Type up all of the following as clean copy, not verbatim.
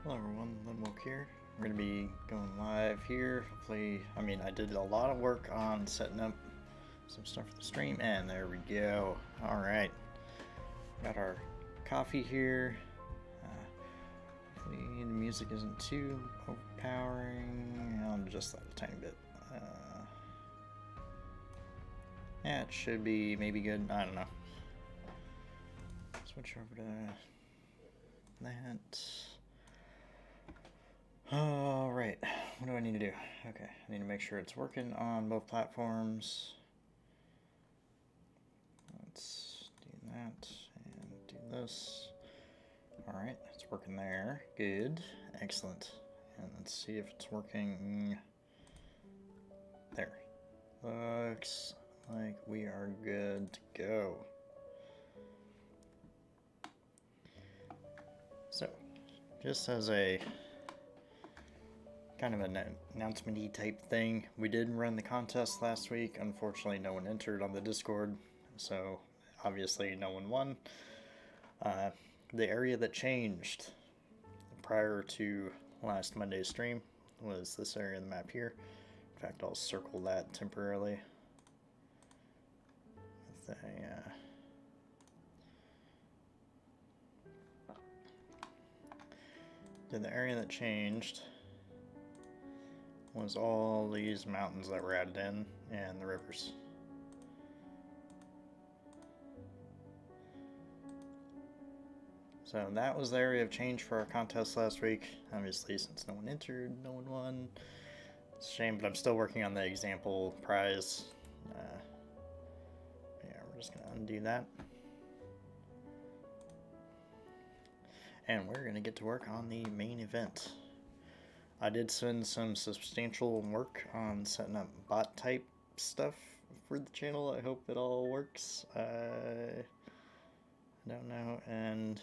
Hello everyone, Linwoke here. We're going to be going live here. Hopefully, I did a lot of work on setting up some stuff for the stream, and there we go. Alright, got our coffee here. Hopefully the music isn't too overpowering. I'll adjust that a tiny bit. Yeah, it should be maybe good. I don't know. Switch over to that. Alright, what do I need to do? Okay, I need to make sure it's working on both platforms. Let's do that and do this. Alright, it's working there. Good. Excellent. And let's see if it's working there. Looks like we are good to go. So, just as a kind of an announcement-y type thing, we did run the contest last week. Unfortunately, no one entered on the Discord, so obviously no one won. The area that changed prior to last Monday's stream was this area of the map here. In fact, I'll circle that temporarily with the area that changed was all these mountains that were added in and the rivers. So that was the area of change for our contest last week. Obviously, since no one entered, no one won. It's a shame, but I'm still working on the example prize. Yeah, we're just gonna undo that. And we're gonna get to work on the main event. I did spend some substantial work on setting up bot type stuff for the channel. I hope it all works. I don't know, and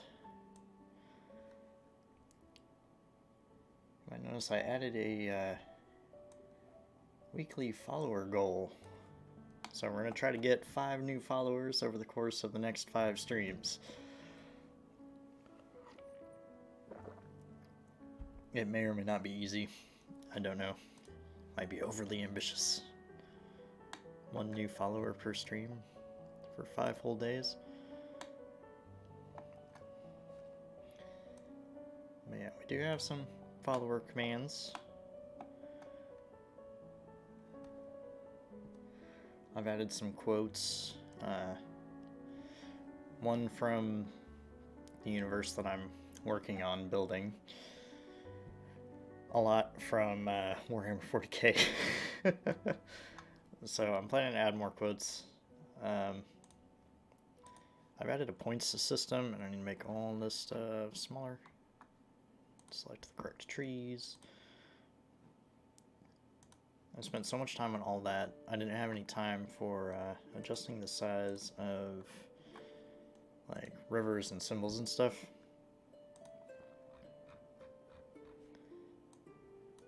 you might notice I added a weekly follower goal. So we're going to try to get 5 new followers over the course of the next 5 streams. It may or may not be easy. I don't know. Might be overly ambitious. 1 new follower per stream for 5 whole days. But yeah, we do have some follower commands. I've added some quotes. One from the universe that I'm working on building. A lot from Warhammer 40k. So I'm planning to add more quotes. I've added a points system, and I need to make all this stuff smaller. Select the correct trees. I spent so much time on all that, I didn't have any time for adjusting the size of like rivers and symbols and stuff.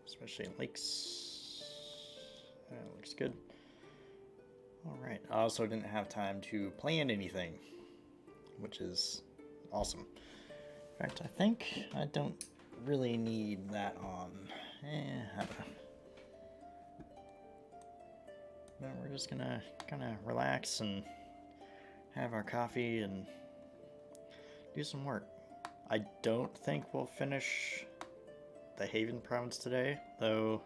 Especially in lakes. That looks good. Alright, I also didn't have time to plan anything, which is awesome. In fact, I think I don't really need that on. I don't know. But we're just gonna kind of relax and have our coffee and do some work. I don't think we'll finish the Haven province today, though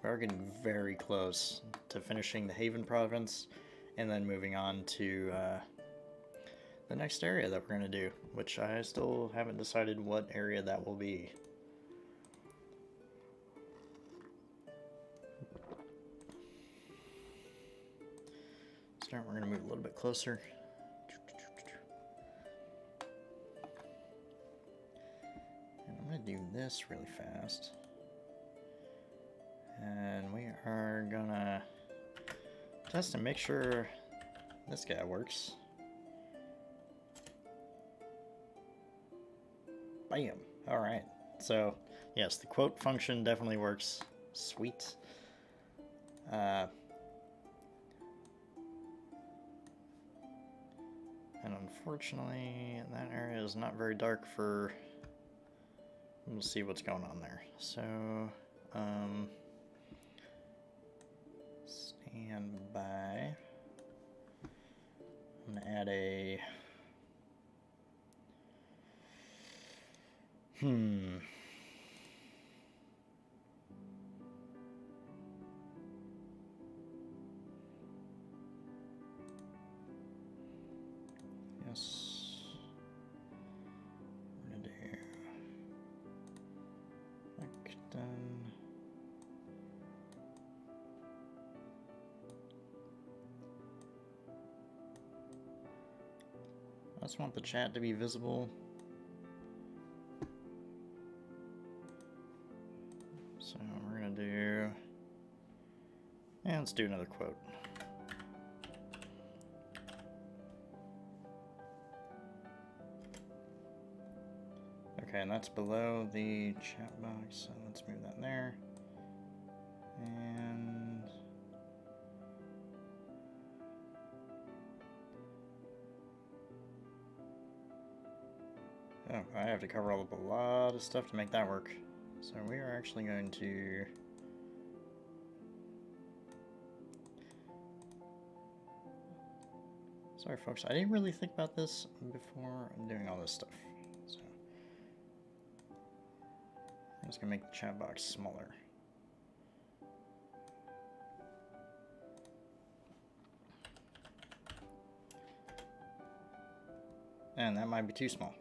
we are getting very close to finishing the Haven province and then moving on to the next area that we're going to do, which I still haven't decided what area that will be. We're going to move a little bit closer. And I'm going to do this really fast. And we are going to test and make sure this guy works. Bam! Alright. So, yes, the quote function definitely works. Sweet. And unfortunately, that area is not very dark for we'll see what's going on there. So, stand by. I'm gonna add a yes. We're gonna do like done. I just want the chat to be visible. So we're gonna do, and let's do another quote. Okay, and that's below the chat box, so let's move that there. And oh, I have to cover up a lot of stuff to make that work. So we are actually going to sorry folks, I didn't really think about this before doing all this stuff. So I'm just gonna make the chat box smaller. And that might be too small.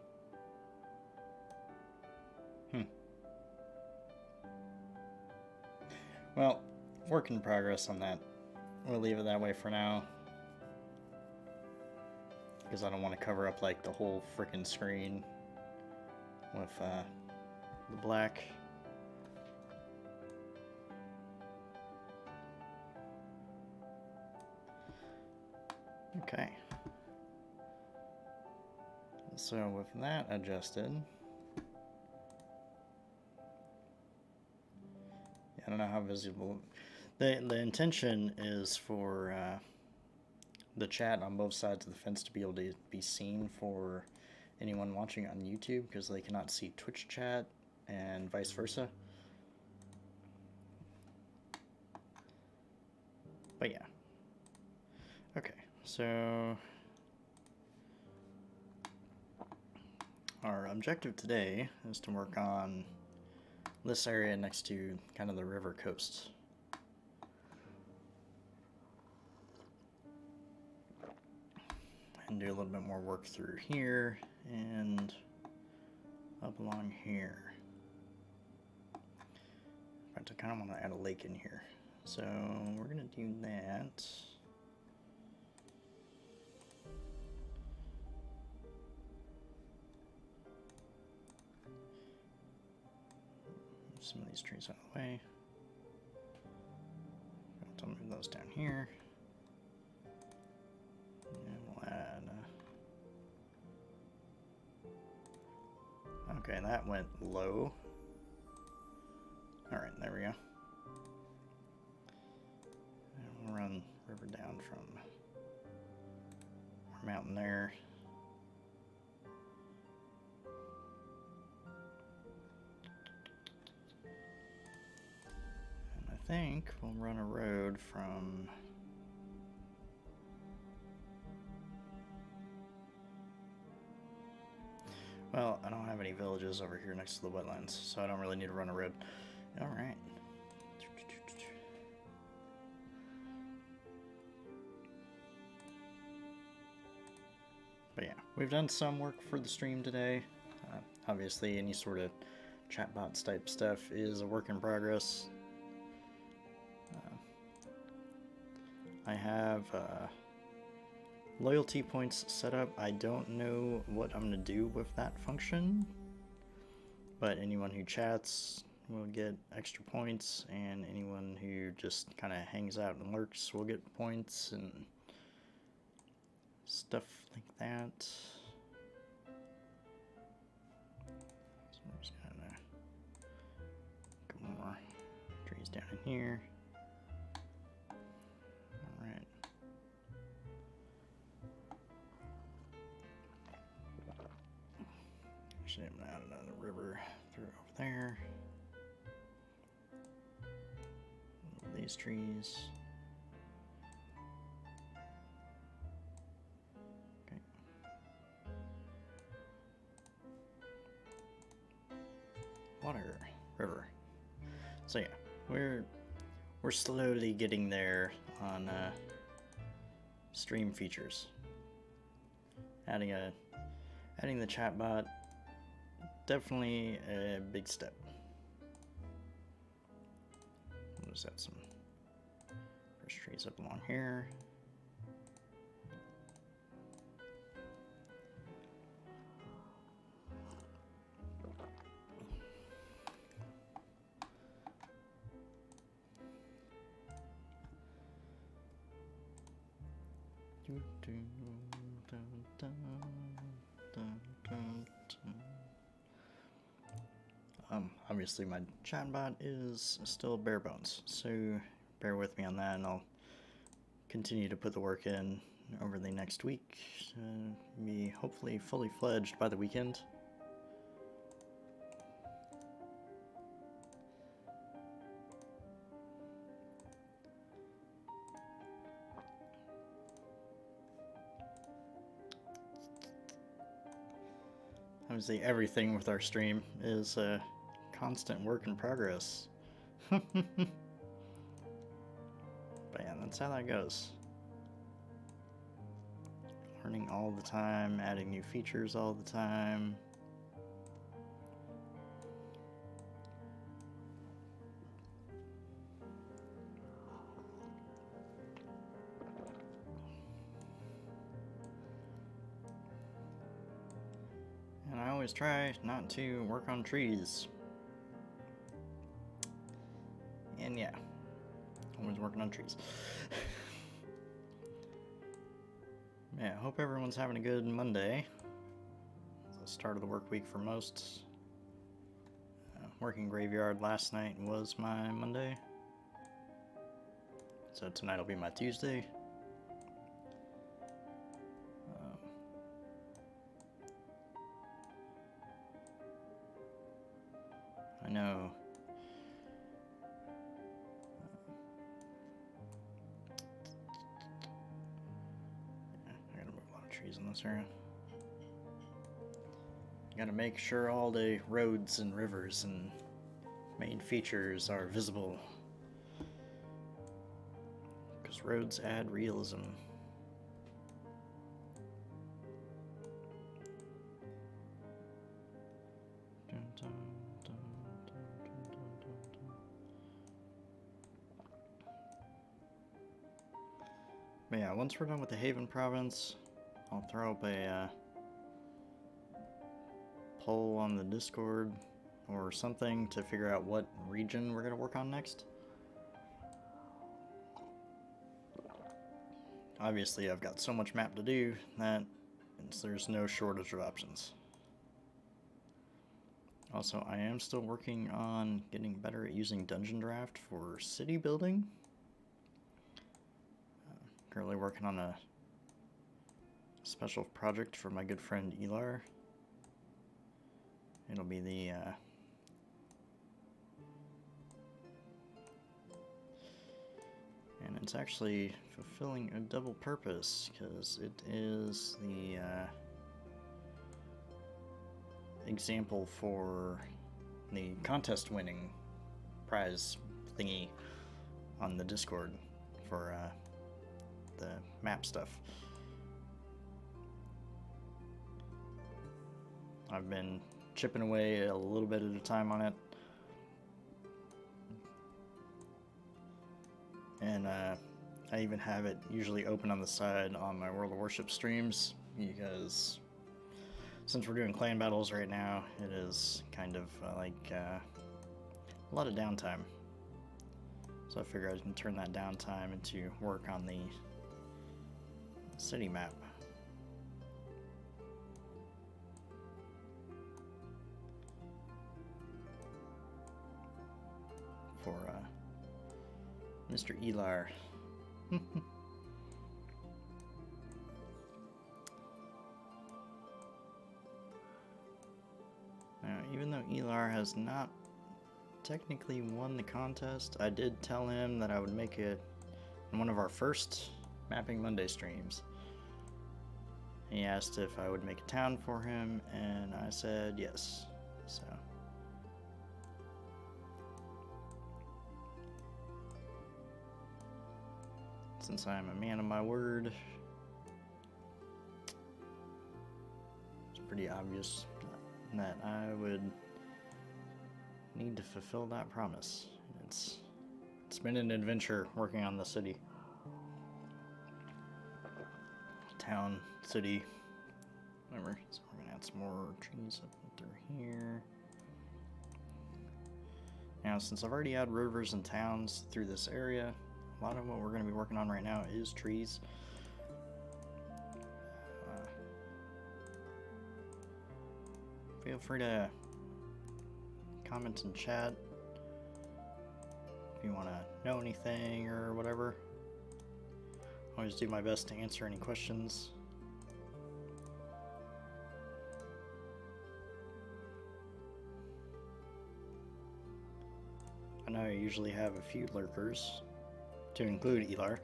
Well, work in progress on that. We'll leave it that way for now. Because I don't want to cover up like the whole frickin' screen with the black. Okay. So with that adjusted, I don't know how visible. The intention is for the chat on both sides of the fence to be able to be seen for anyone watching on YouTube, because they cannot see Twitch chat and vice versa. But yeah. Okay, so our objective today is to work on this area next to kind of the river coast. And do a little bit more work through here and up along here. In fact, I kind of want to add a lake in here. So we're going to do that. Some of these trees out of the way. I'll move those down here. And we'll add. Okay, that went low. All right, there we go. And we'll run river down from our mountain there. I think we'll run a road from well, I don't have any villages over here next to the wetlands, so I don't really need to run a road. All right. But yeah, we've done some work for the stream today. Obviously, any sort of chatbots type stuff is a work in progress. I have loyalty points set up. I don't know what I'm going to do with that function, but anyone who chats will get extra points, and anyone who just kind of hangs out and lurks will get points and stuff like that. So I'm just going to go more trees down in here. Actually, I'm gonna add another river through over there. Over these trees. Okay. Water, river. So yeah, we're slowly getting there on stream features. Adding the chatbot, definitely a big step. We'll just add some fresh trees up along here. Obviously my chatbot is still bare bones, so bear with me on that, and I'll continue to put the work in over the next week to be hopefully fully fledged by the weekend. Obviously everything with our stream is a constant work in progress. But yeah, that's how that goes. Learning all the time, adding new features all the time. And I always try not to work on trees. And yeah, always working on trees. Yeah, I hope everyone's having a good Monday. It's the start of the work week for most. Working graveyard last night was my Monday. So tonight will be my Tuesday. I know. I gotta move a lot of trees in this area. Gotta make sure all the roads and rivers and main features are visible. Because roads add realism. But yeah, once we're done with the Haven province, I'll throw up a poll on the Discord or something to figure out what region we're going to work on next. Obviously, I've got so much map to do that there's no shortage of options. Also, I am still working on getting better at using Dungeon Draft for city building. Currently working on a special project for my good friend Elar. It'll be the and it's actually fulfilling a double purpose because it is the example for the contest winning prize thingy on the Discord for the map stuff. I've been chipping away a little bit at a time on it, and I even have it usually open on the side on my World of Warship streams, because since we're doing clan battles right now, it is kind of like a lot of downtime. So I figure I can turn that downtime into work on the city map. For Mr. Elar. Now, even though Elar Elar has not technically won the contest. I did tell him that I would make it in one of our first Mapping Monday streams. He asked if I would make a town for him, and I said yes. So since I am a man of my word, it's pretty obvious that I would need to fulfill that promise. It's been an adventure working on the city. Town, city, whatever. So we're gonna add some more trees up through here. Now, since I've already had rivers and towns through this area, a lot of what we're gonna be working on right now is trees. Feel free to comment in chat if you want to know anything or whatever. Always do my best to answer any questions. I know I usually have a few lurkers, to include Elar.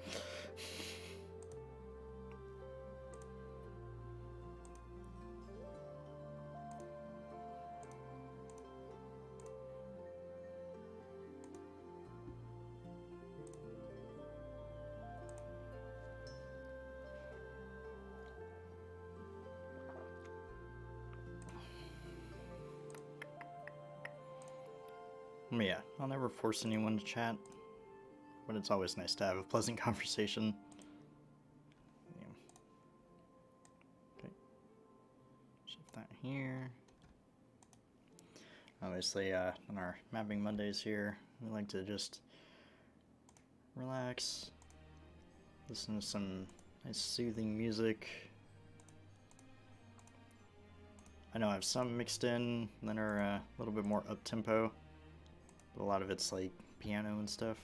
Yeah, I'll never force anyone to chat, but it's always nice to have a pleasant conversation. Yeah. Okay, shift that here. Obviously, on our Mapping Mondays here, we like to just relax, listen to some nice soothing music. I know I have some mixed in that are a little bit more up-tempo, but a lot of it's like piano and stuff.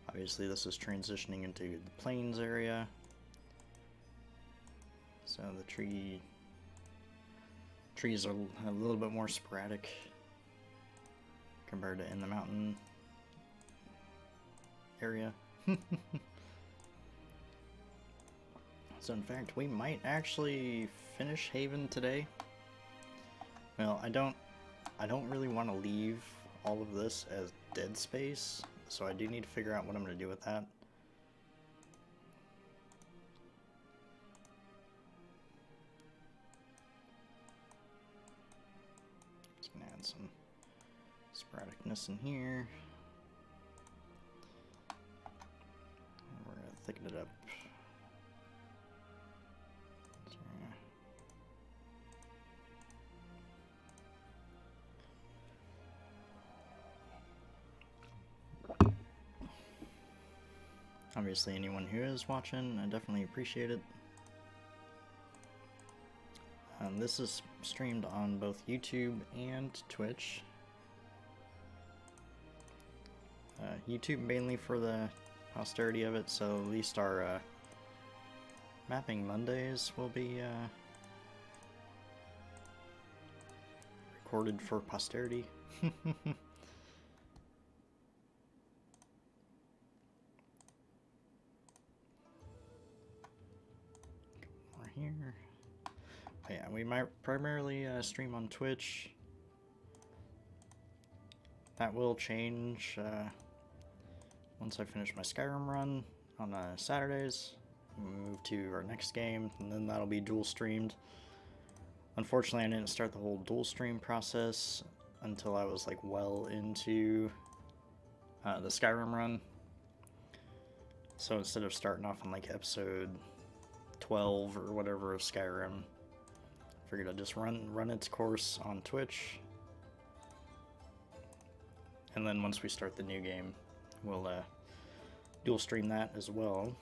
Obviously this is transitioning into the plains area, so the trees are a little bit more sporadic compared to in the mountain area. So in fact, we might actually finish Haven today. Well, I don't really want to leave all of this as dead space, so I do need to figure out what I'm going to do with that. Just going to add some sporadicness in here. And we're going to thicken it up. Obviously, anyone who is watching, I definitely appreciate it. This is streamed on both YouTube and Twitch. YouTube mainly for the posterity of it, so at least our Mapping Mondays will be recorded for posterity. Here. Oh, yeah, we might primarily stream on Twitch. That will change once I finish my Skyrim run on Saturdays. We'll move to our next game, and then that'll be dual streamed. Unfortunately, I didn't start the whole dual stream process until I was like well into the Skyrim run. So instead of starting off on like episode 12 or whatever of Skyrim, figured I'd just run its course on Twitch, and then once we start the new game, we'll dual stream that as well.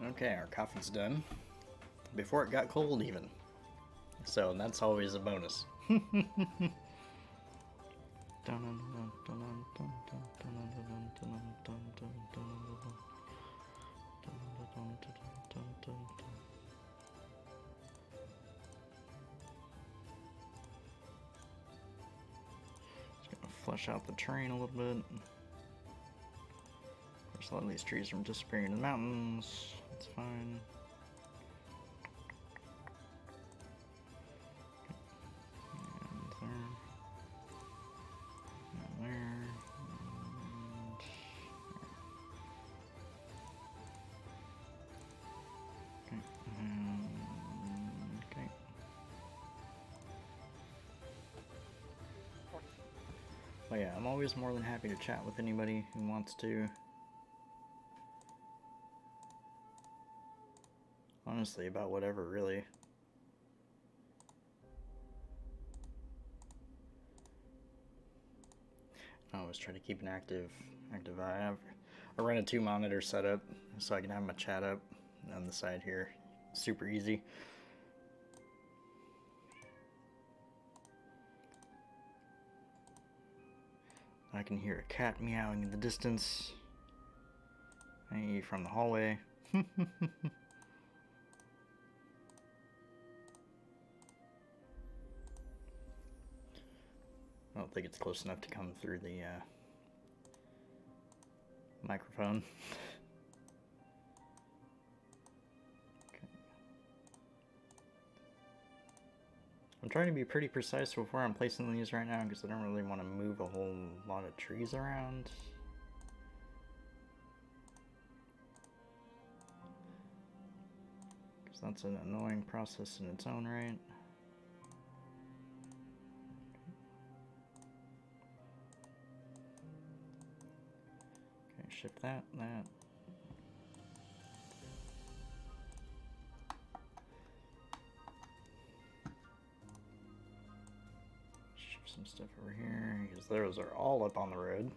Okay, our coffee's done before it got cold even. So that's always a bonus. Just gonna flesh out the terrain a little bit. There's a lot of these trees from disappearing in the mountains. That's fine. But yeah, I'm always more than happy to chat with anybody who wants to. Honestly, about whatever, really. I always try to keep an active eye. I run a 2-monitor setup so I can have my chat up on the side here. Super easy. I can hear a cat meowing in the distance. Hey, from the hallway. I don't think it's close enough to come through the microphone. Okay. I'm trying to be pretty precise with where I'm placing these right now because I don't really want to move a whole lot of trees around. Because that's an annoying process in its own right. Shift that. Shift some stuff over here, because those are all up on the road.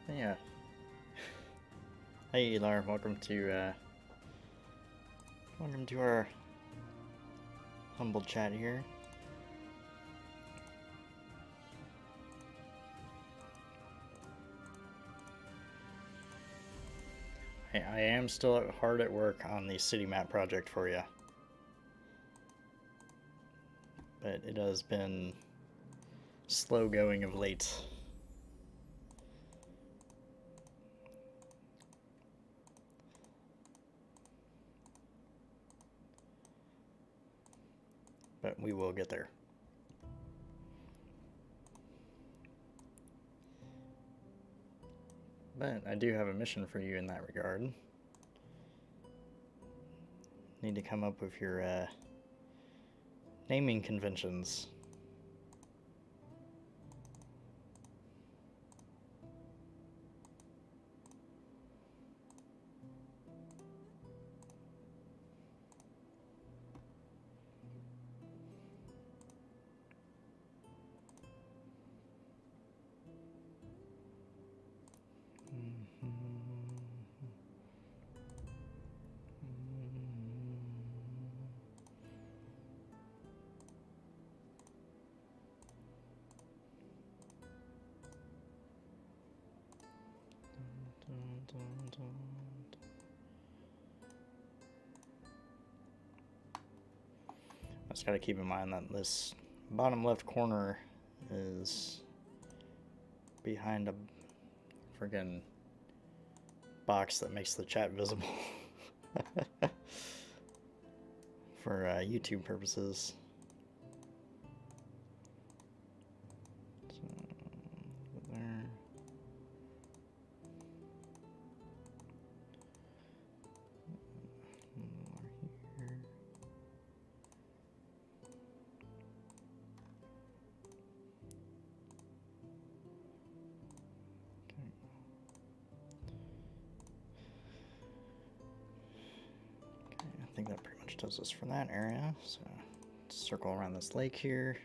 Yeah. Hey Elar, welcome to our humble chat here. I am still hard at work on the city map project for you, but it has been slow going of late. But we will get there. But I do have a mission for you in that regard. Need to come up with your naming conventions. I just gotta keep in mind that this bottom left corner is behind a friggin' box that makes the chat visible for YouTube purposes. So, there. Here. I think that pretty much does us for that area. So circle around this lake here.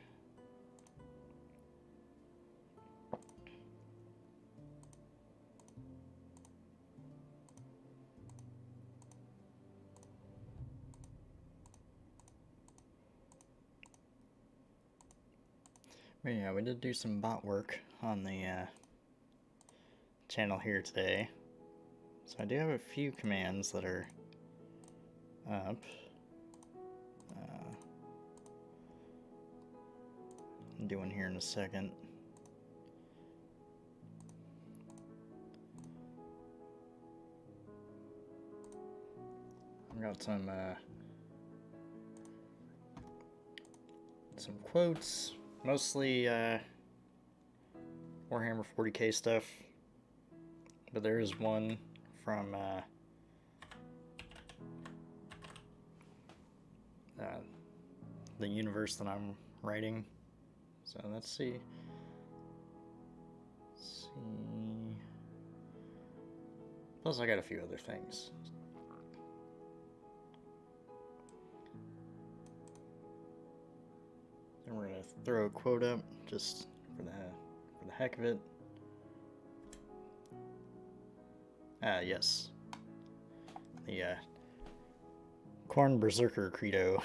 But yeah, we did do some bot work on the channel here today. So I do have a few commands that are up. I'll do one here in a second. I've got some quotes, mostly Warhammer 40k stuff, but there is one from the universe that I'm writing. So let's see. Plus I got a few other things. Then we're gonna throw a quote up just for the heck of it. Yes. The Khorne Berserker Credo.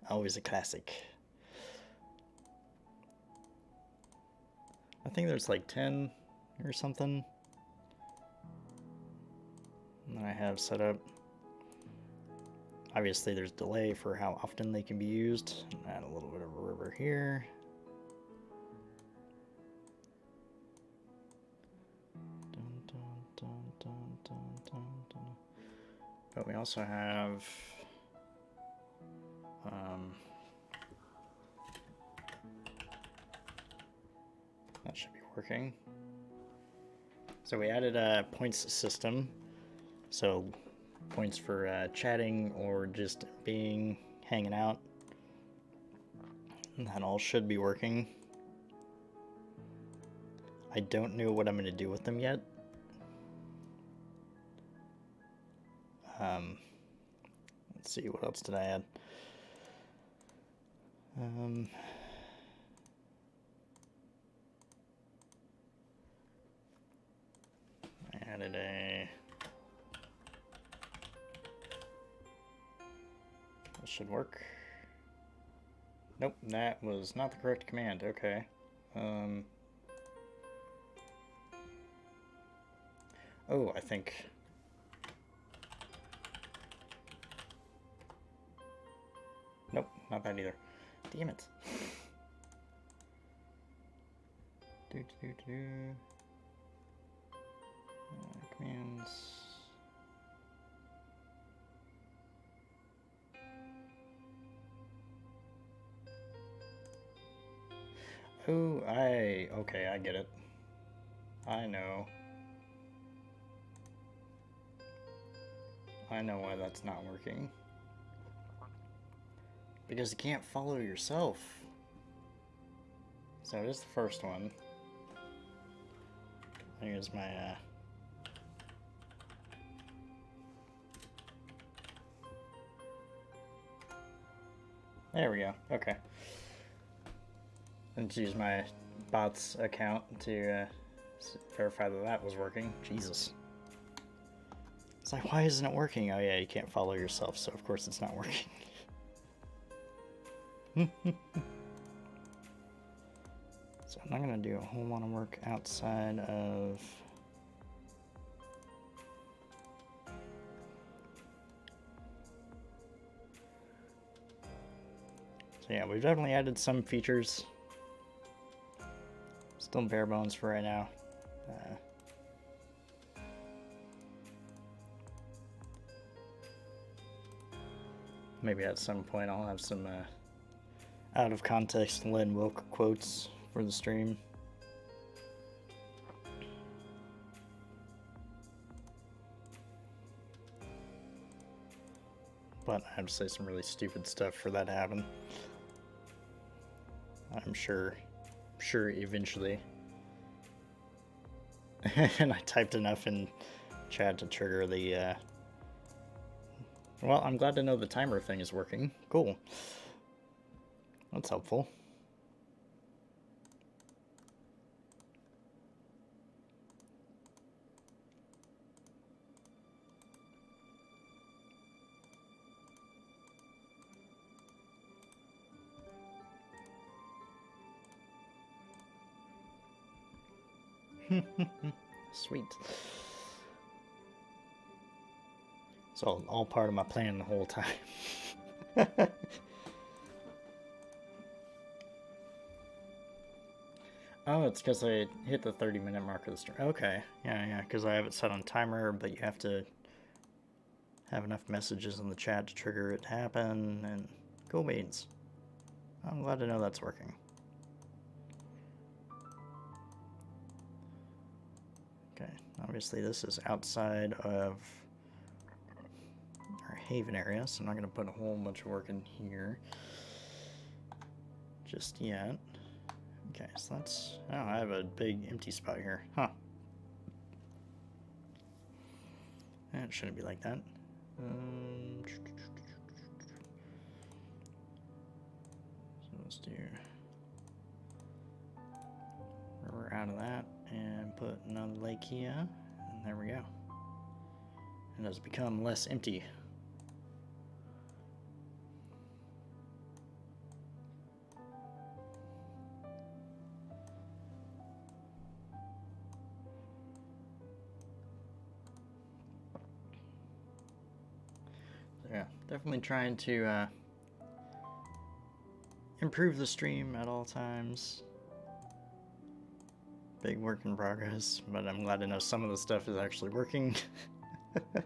Always a classic. I think there's like 10 or something that I have set up. Obviously there's delay for how often they can be used. Add a little bit of a river here. But we also have that should be working. So we added a points system. So points for chatting or just hanging out. And that all should be working. I don't know what I'm going to do with them yet. Let's see, what else did I add? I added this should work. Nope, that was not the correct command. Okay. Oh, I think... Nope, not that either. Damn it. Commands. Oh, okay, I get it. I know. I know why that's not working. Because you can't follow yourself. So it is the first one. Here's my there we go. Okay. Let's use my bot's account to verify that that was working. Jesus. It's like, why isn't it working? Oh yeah, you can't follow yourself, so of course it's not working. So I'm not going to do a whole lot of work outside of... So yeah, we've definitely added some features. Still bare bones for right now. Maybe at some point I'll have some out of context Len Wilk quotes for the stream. But I have to say some really stupid stuff for that to happen. I'm sure eventually. And I typed enough in chat to trigger the well, I'm glad to know the timer thing is working. Cool. That's helpful. Sweet. It's all part of my plan the whole time. Oh, it's because I hit the 30-minute mark of the stream. Okay, yeah, because I have it set on timer, but you have to have enough messages in the chat to trigger it to happen, and cool beans. I'm glad to know that's working. Okay, obviously this is outside of our haven area, so I'm not going to put a whole bunch of work in here just yet. Okay, so that's... Oh, I have a big empty spot here. Huh. It shouldn't be like that. So let's do... We're out of that, and put another lake here, and there we go. It has become less empty. Yeah, definitely trying to improve the stream at all times. Big work in progress, but I'm glad to know some of the stuff is actually working. Okay,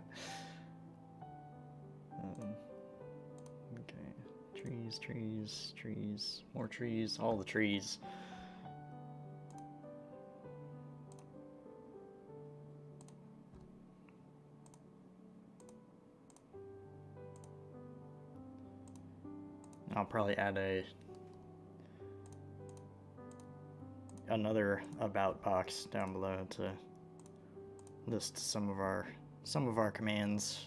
trees, more trees, all the trees. I'll probably add another about box down below to list some of our commands.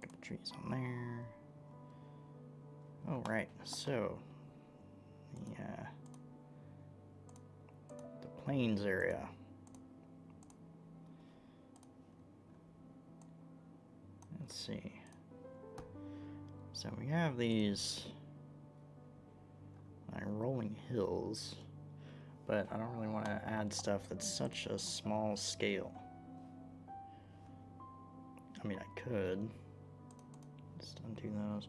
Couple trees on there. Oh right, so the plains area. Let's see. So we have these rolling hills, but I don't really want to add stuff that's such a small scale. I mean, I could just undo those.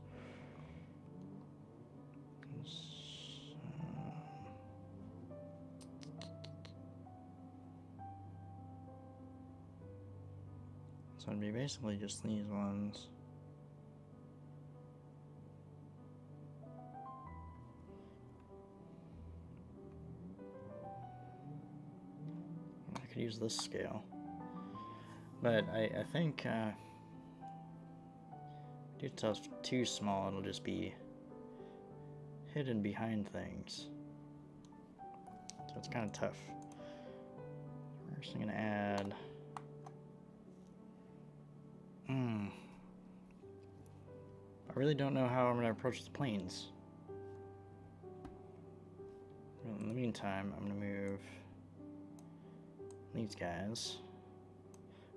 So it'd be basically just these ones. I could use this scale. But I think if you do stuff too small, it'll just be hidden behind things. So it's kind of tough. First I'm gonna add I really don't know how I'm going to approach the plains. In the meantime, I'm going to move these guys.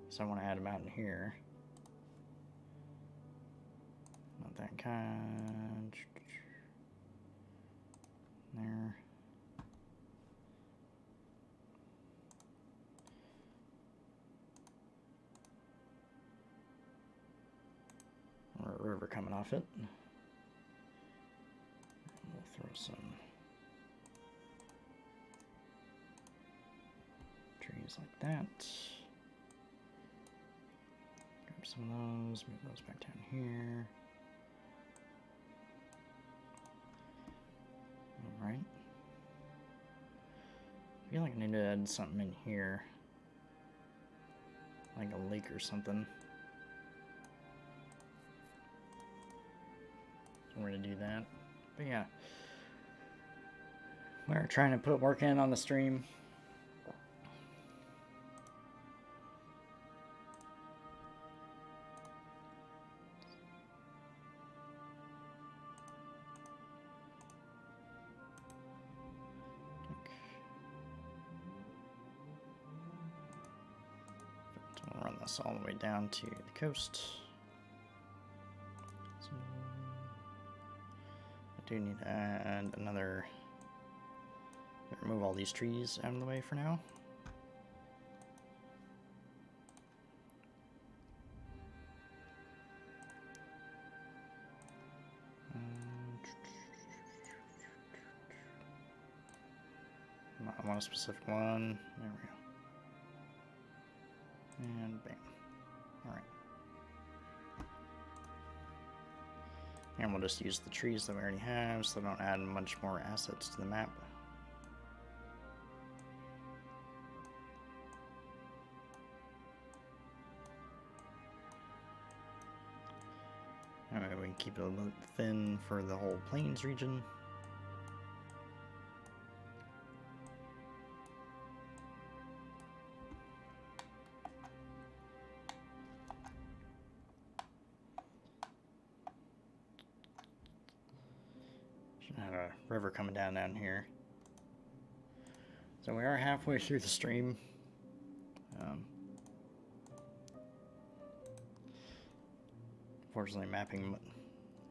So I want to add them out in here. Not that kind. There. River coming off it. We'll throw some trees like that. Grab some of those, move those back down here. Alright. I feel like I need to add something in here. Like a lake or something. We're gonna do that. But yeah, we're trying to put work in on the stream. I'll run this all the way down to the coast. do need to add another. Remove all these trees out of the way for now. I want a specific one. There we go. And bam. Alright. And we'll just use the trees that we already have so they don't add much more assets to the map. Alright, we can keep it a little thin for the whole plains region. Have a river coming down here. So we are halfway through the stream. Fortunately,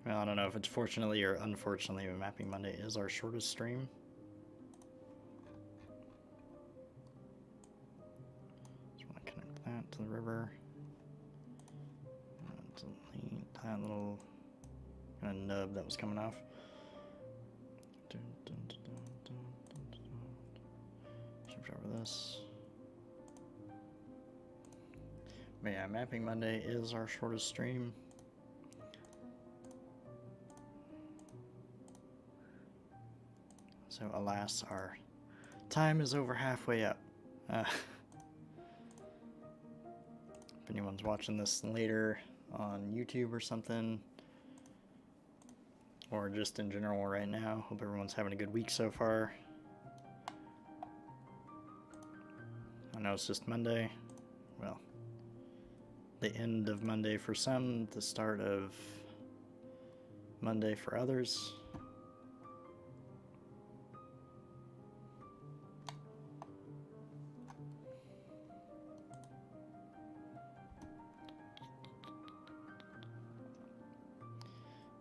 well, I don't know if it's fortunately or unfortunately, but Mapping Monday is our shortest stream. Just want to connect that to the river. Delete that little kind of nub that was coming off. Shift over this. But yeah, Mapping Monday is our shortest stream. So alas, our time is over halfway up. If anyone's watching this later on YouTube or something, or just in general right now, hope everyone's having a good week so far. I know it's just Monday. Well, the end of Monday for some, the start of Monday for others.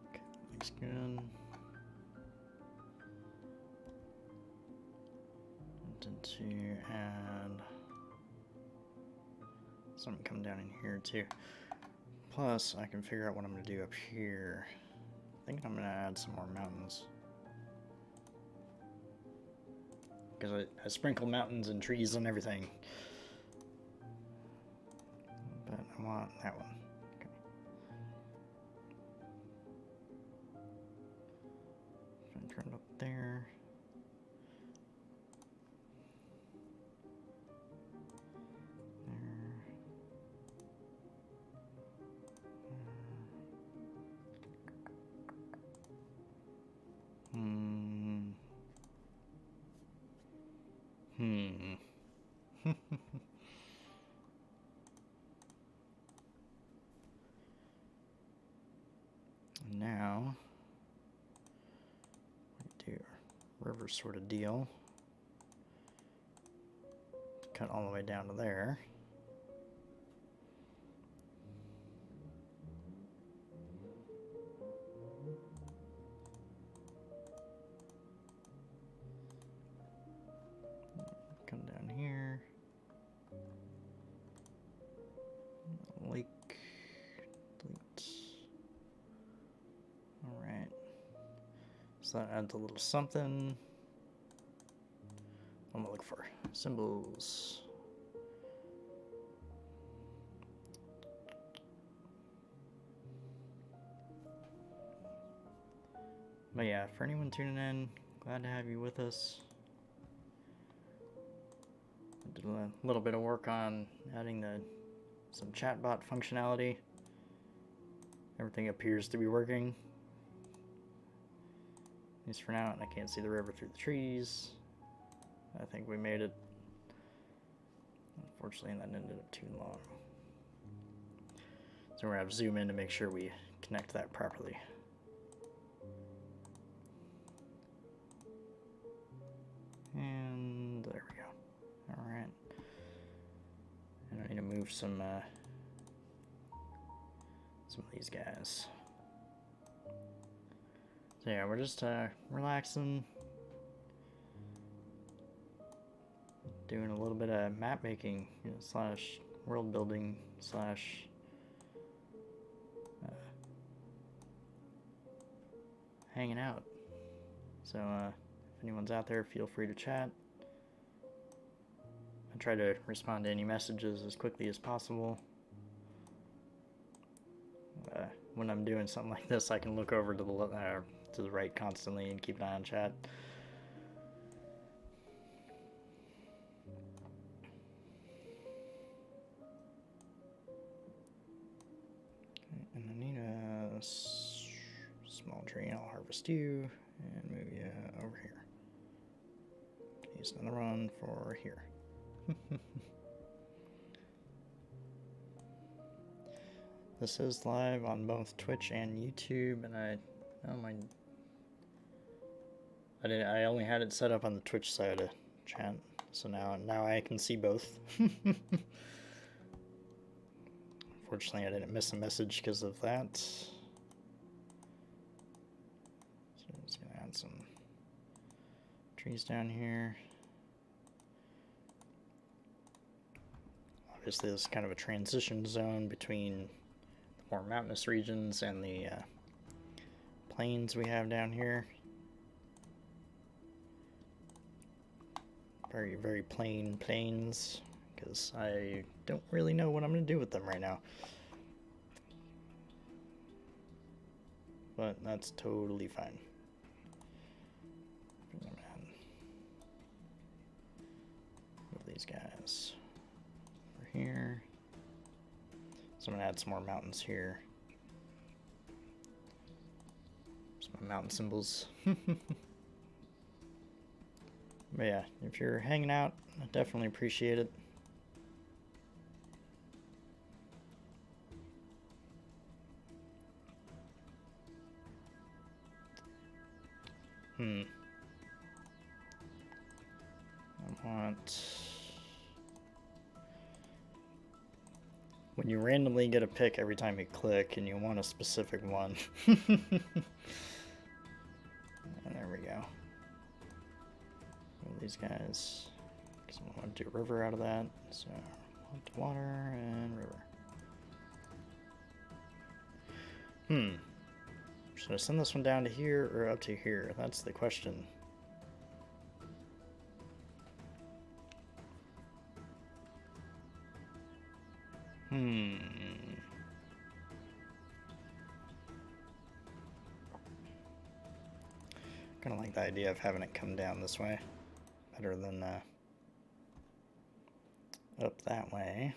Okay, looks good. To add something come down in here too. Plus, I can figure out what I'm going to do up here. I think I'm going to add some more mountains. Because I sprinkle mountains and trees and everything. But I want that one. Okay. Turn it up there. Now we do a river sort of deal. Cut all the way down to there. Come down here. Lake. Delete. Alright. So that adds a little something. I'm gonna look for symbols. But yeah, for anyone tuning in, glad to have you with us. I did a little bit of work on adding some chatbot functionality. Everything appears to be working. At least for now, and I can't see the river through the trees. I think we made it. Unfortunately, that ended up too long. So we're gonna have to zoom in to make sure we connect that properly. And there we go. Alright. And I need to move some of these guys. So yeah, we're just relaxing, doing a little bit of map making, slash world building slash hanging out. So if anyone's out there, feel free to chat. I try to respond to any messages as quickly as possible. When I'm doing something like this, I can look over to the right constantly and keep an eye on chat. And I need a small tree. I'll harvest you and move you over here. Use another one for here. This is live on both Twitch and YouTube, and I only had it set up on the Twitch side of chat, so now I can see both. Fortunately, I didn't miss a message because of that. So I'm just gonna add some trees down here. Obviously, this is kind of a transition zone between more mountainous regions and the plains we have down here. Very, very plain plains, because I don't really know what I'm going to do with them right now. But that's totally fine. Bring them in. Move these guys over here. So I'm going to add some more mountains here. Some mountain symbols. But yeah, if you're hanging out, I definitely appreciate it. I want... When you randomly get a pick every time you click and you want a specific one. And there we go. These guys, because I want to do river out of that, so I want water and river. Should I send this one down to here or up to here? That's the question. Kind of like the idea of having it come down this way. Better than up that way.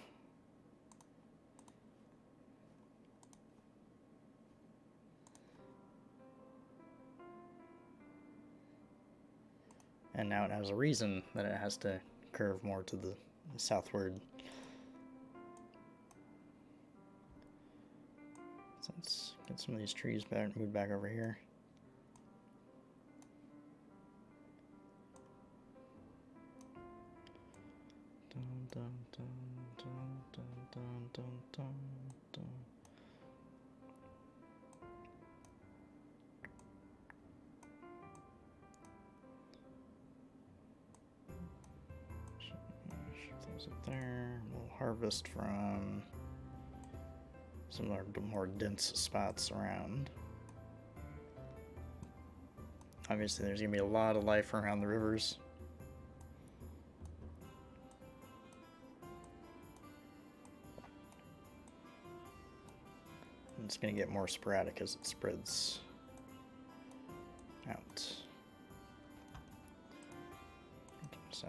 And now it has a reason that it has to curve more to the southward. So let's get some of these trees moved back over here. Dun, dun, dun, dun, dun, dun, dun, dun. Shift those up there. We'll harvest from some of the more dense spots around. Obviously, there's going to be a lot of life around the rivers. It's going to get more sporadic as it spreads out. Just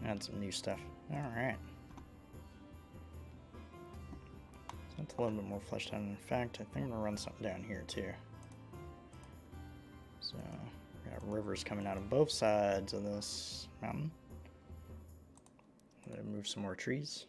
add some new stuff. Alright. So that's a little bit more fleshed out. In fact, I think I'm going to run something down here too. So, we got rivers coming out of both sides of this mountain. I'm going to move some more trees.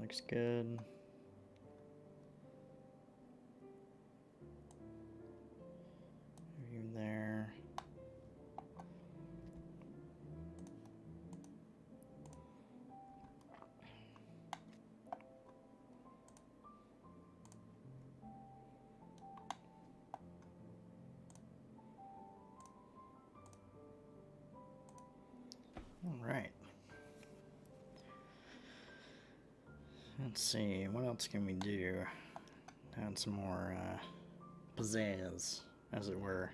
looks good. Review there. All right. Let's see, what else can we do? Add some more pizzazz, as it were.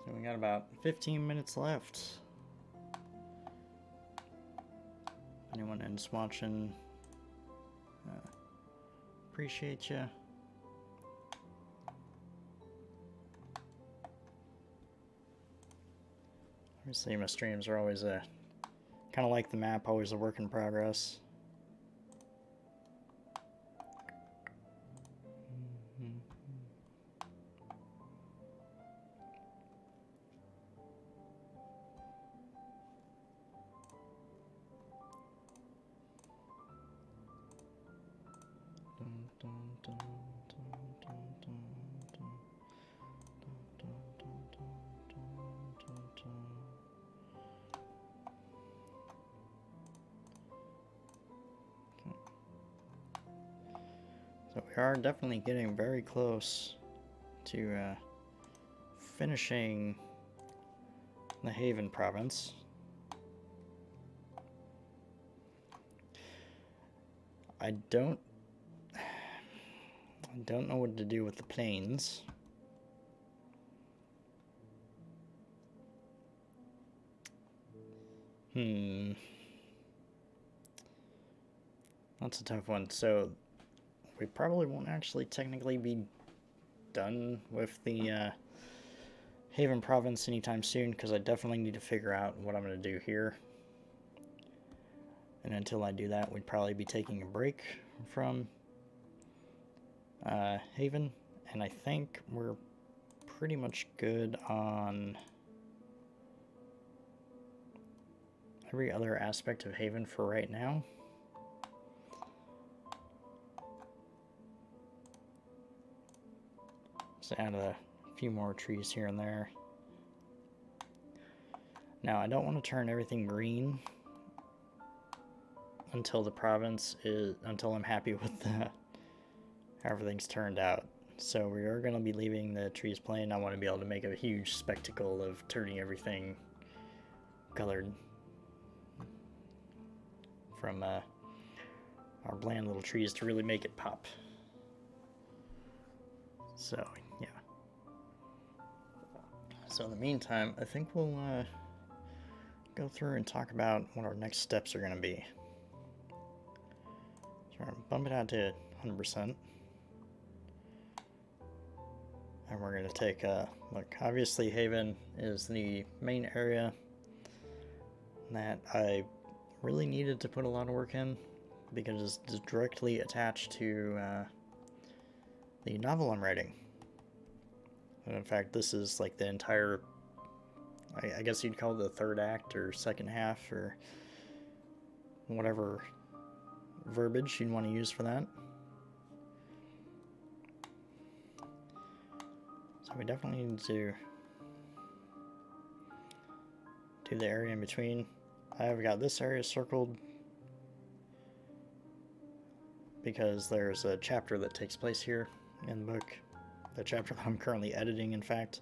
So we got about 15 minutes left. Anyone else watching? Appreciate you. Obviously, my streams are always kind of like the map, always a work in progress. So we are definitely getting very close to finishing the Haven province. I don't know what to do with the plains. That's a tough one. So we probably won't actually technically be done with the Haven province anytime soon, because I definitely need to figure out what I'm going to do here. And until I do that, we'd probably be taking a break from Haven. And I think we're pretty much good on every other aspect of Haven for right now. Just add a few more trees here and there. Now, I don't want to turn everything green until the province is, until I'm happy with how everything's turned out. So we are going to be leaving the trees plain. I want to be able to make a huge spectacle of turning everything colored from our bland little trees to really make it pop. So, yeah. So in the meantime, I think we'll go through and talk about what our next steps are going to be. So we're going to bump it out to 100%. And we're going to take a look. Obviously, Haven is the main area that I really needed to put a lot of work in, because it's directly attached to the novel I'm writing. And in fact, this is like the entire, I guess you'd call it the third act or second half, or whatever verbiage you'd want to use for that. So we definitely need to do the area in between. I've got this area circled because there's a chapter that takes place here in the book. The chapter that I'm currently editing, in fact.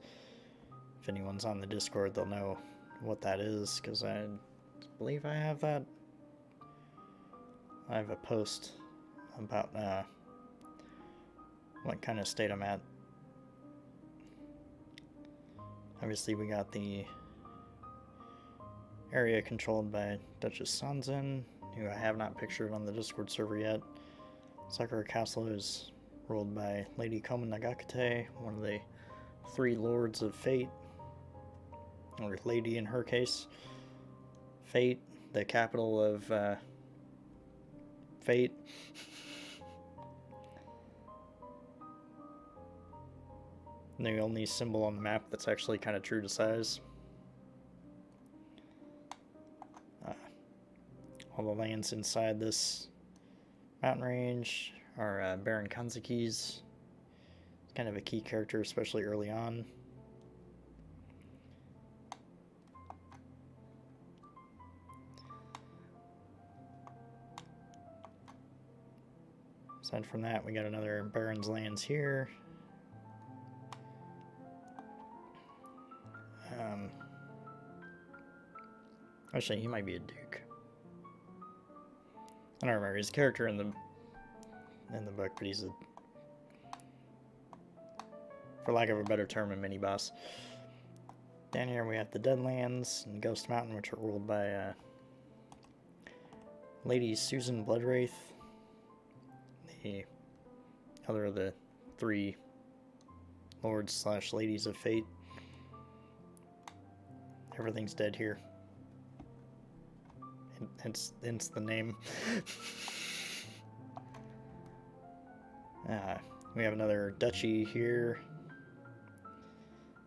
If anyone's on the Discord, they'll know what that is, because I believe I have that. I have a post about what kind of state I'm at. Obviously, we got the area controlled by Duchess Sanzin, who I have not pictured on the Discord server yet. Sakura Castle is ruled by Lady Koma Nagakute, one of the 3 Lords of Fate, or Lady in her case. Fate, the capital of Fate. The only symbol on the map that's actually kind of true to size. all the lands inside this mountain range are Baron Kanzakis. Kind of a key character, especially early on. Aside from that, we got another Baron's lands here. Actually, he might be a duke. I don't remember his character in the book, but he's a, for lack of a better term, a mini boss. Down here we have the Deadlands and Ghost Mountain, which are ruled by Lady Susan Bloodwraith, the other of the three lords / ladies of fate. Everything's dead here. Hence the name. We have another duchy here.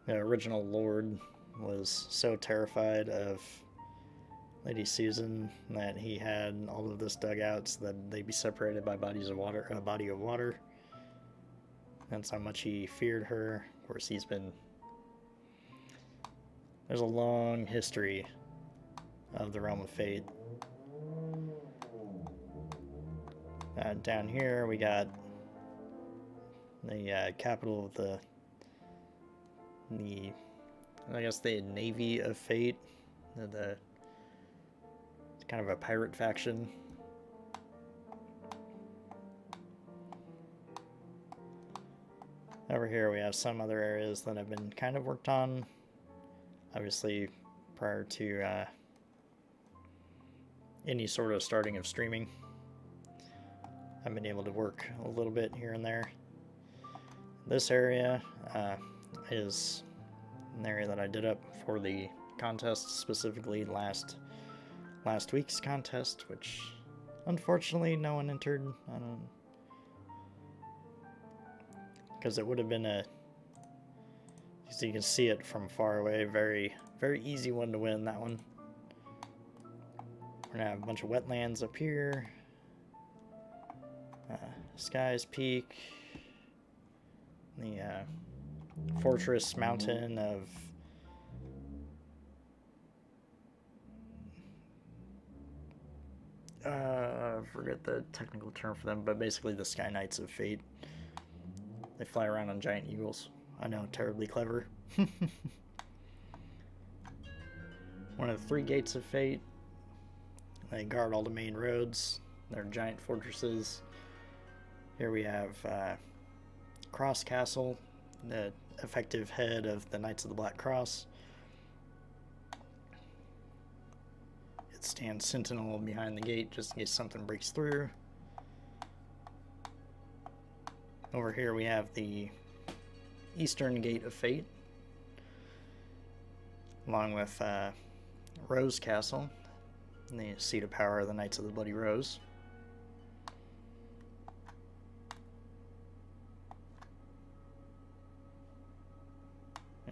The original lord was so terrified of Lady Susan that he had all of this dug out so that they'd be separated by bodies of water, a body of water. That's how much he feared her. Of course, there's a long history of the Realm of Fate. Down here we got the capital of the I guess the Navy of Fate. It's kind of a pirate faction. Over here we have some other areas that have been kind of worked on. Obviously, prior to any sort of starting of streaming, I've been able to work a little bit here and there. This area is an area that I did up for the contest, specifically last week's contest, which unfortunately no one entered. I don't, because it would have been so you can see it from far away, very, very easy one to win, that one. We're gonna have a bunch of wetlands up here. Skies Peak, the Fortress Mountain of I forget the technical term for them, but basically the Sky Knights of Fate. They fly around on giant eagles. I know, terribly clever. One of the 3 gates of Fate. They guard all the main roads. They're giant fortresses. Here we have Cross Castle, the effective head of the Knights of the Black Cross. It stands sentinel behind the gate just in case something breaks through. Over here we have the Eastern Gate of Fate, along with Rose Castle, the seat of power of the Knights of the Bloody Rose.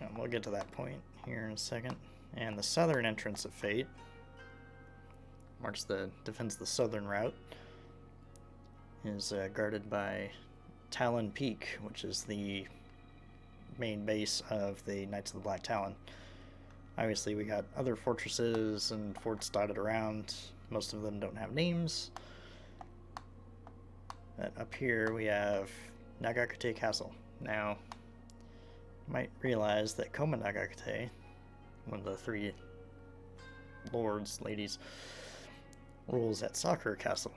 And we'll get to that point here in a second. And the southern entrance of Fate defends the southern route, is guarded by Talon Peak, which is the main base of the Knights of the Black Talon. Obviously, we got other fortresses and forts dotted around. Most of them don't have names. But up here, we have Nagakute Castle. Now, you might realize that Koma Nagakute, one of the 3 lords, ladies, rules at Sakura Castle.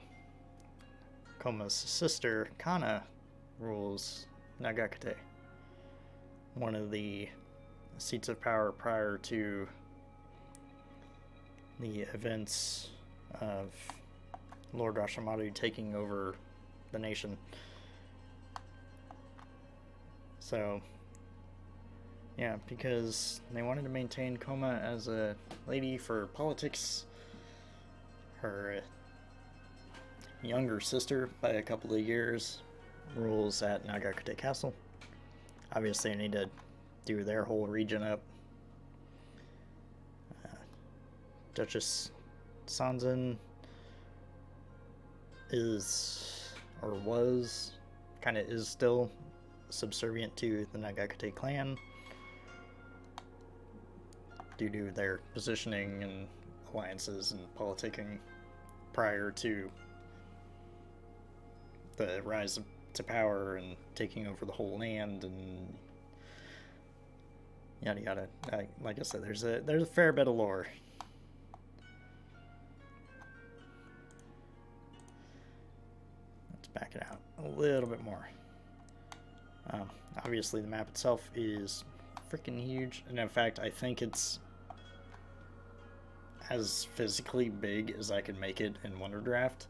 Koma's sister, Kana, rules Nagakute, one of the seats of power prior to the events of Lord Rashomadu taking over the nation. So, yeah, because they wanted to maintain Koma as a lady for politics, her younger sister by a couple of years rules at Nagakute Castle. Obviously, I need to do their whole region up. Duchess Sanzan is, or was, kind of is still subservient to the Nagakute clan due to their positioning and alliances and politicking prior to the rise to power and taking over the whole land and yada yada. Like I said, there's a fair bit of lore. Let's back it out a little bit more. Obviously, the map itself is freaking huge, and in fact, I think it's as physically big as I could make it in Wonder Draft.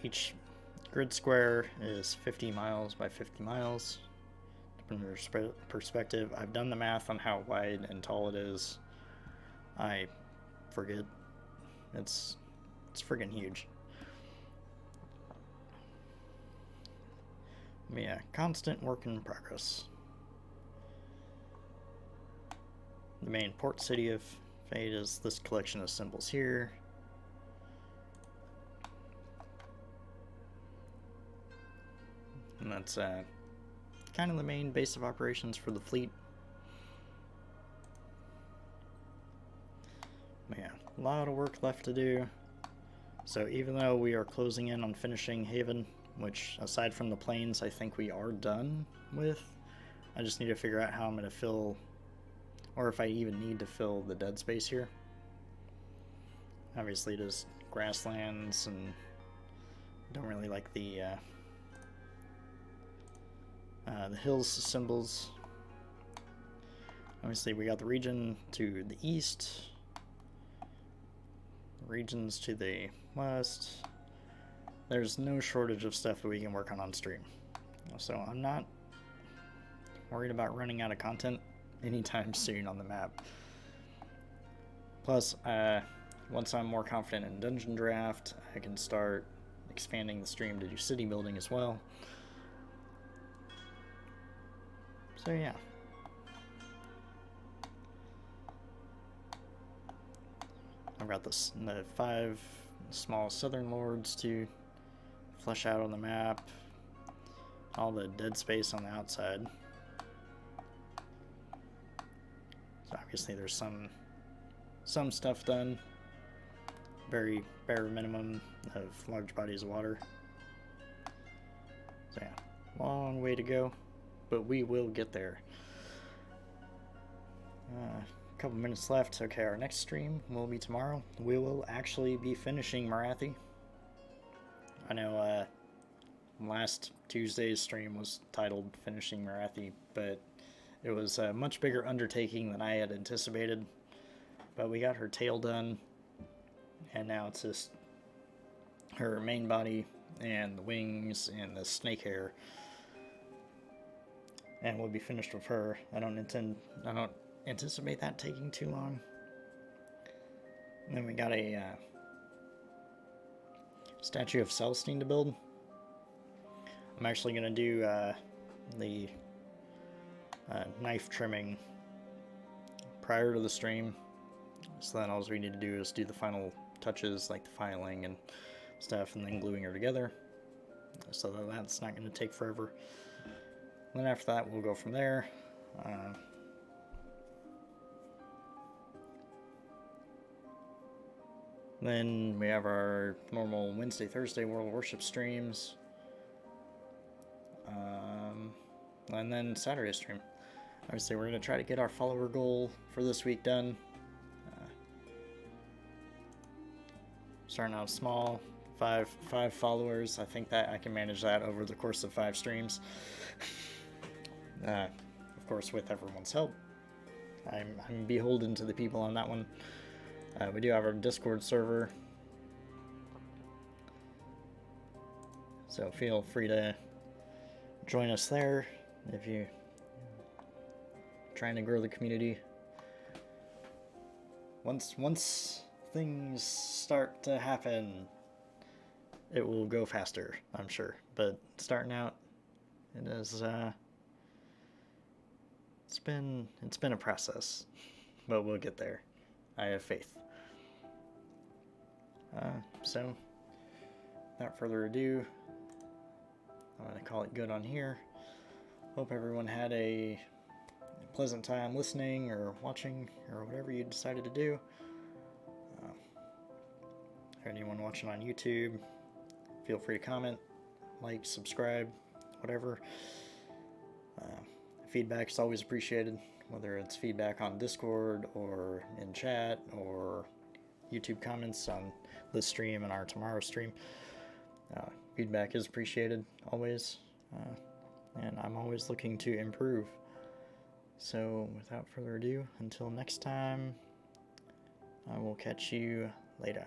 Each grid square is 50 miles by 50 miles. From your perspective, I've done the math on how wide and tall it is. I forget. It's friggin' huge. But yeah, constant work in progress. The main port city of Fate is this collection of symbols here. And that's kind of the main base of operations for the fleet. But yeah, a lot of work left to do. So even though we are closing in on finishing Haven, which aside from the planes I think we are done with, I just need to figure out how I'm going to fill, or if I even need to fill the dead space here. Obviously it is grasslands and don't really like the hills symbols. Obviously we got the region to the east, regions to the west. There's no shortage of stuff that we can work on stream. So I'm not worried about running out of content anytime soon on the map. Plus, once I'm more confident in Dungeon Draft, I can start expanding the stream to do city building as well. So yeah. I've got the 5 small southern lords to flesh out on the map. All the dead space on the outside. So obviously there's some stuff done. Very bare minimum of large bodies of water. So yeah, long way to go, but we will get there. A couple minutes left. Okay, our next stream will be tomorrow. We will actually be finishing Morathi. I know last Tuesday's stream was titled Finishing Morathi, but it was a much bigger undertaking than I had anticipated. But we got her tail done, and now it's just her main body and the wings and the snake hair, and we'll be finished with her. I don't anticipate that taking too long. And then we got a statue of Celestine to build. I'm actually going to do the knife trimming prior to the stream, so then all we need to do is do the final touches like the filing and stuff, and then gluing her together, so that's not going to take forever. And then after that we'll go from there. Then we have our normal Wednesday, Thursday World Worship streams. And then Saturday stream. Obviously, we're going to try to get our follower goal for this week done. Starting out small, five followers. I think that I can manage that over the course of 5 streams. Of course, with everyone's help. I'm beholden to the people on that one. We do have our Discord server, so feel free to join us there if you're trying to grow the community. Once things start to happen, it will go faster, I'm sure. But starting out, it is it's been a process, but we'll get there. I have faith. So, without further ado, I'm going to call it good on here. Hope everyone had a pleasant time listening or watching or whatever you decided to do. Anyone watching on YouTube, feel free to comment, like, subscribe, whatever. Feedback is always appreciated, whether it's feedback on Discord or in chat or YouTube comments on this stream and our tomorrow stream. Feedback is appreciated always, and I'm always looking to improve. So without further ado, until next time, I will catch you later.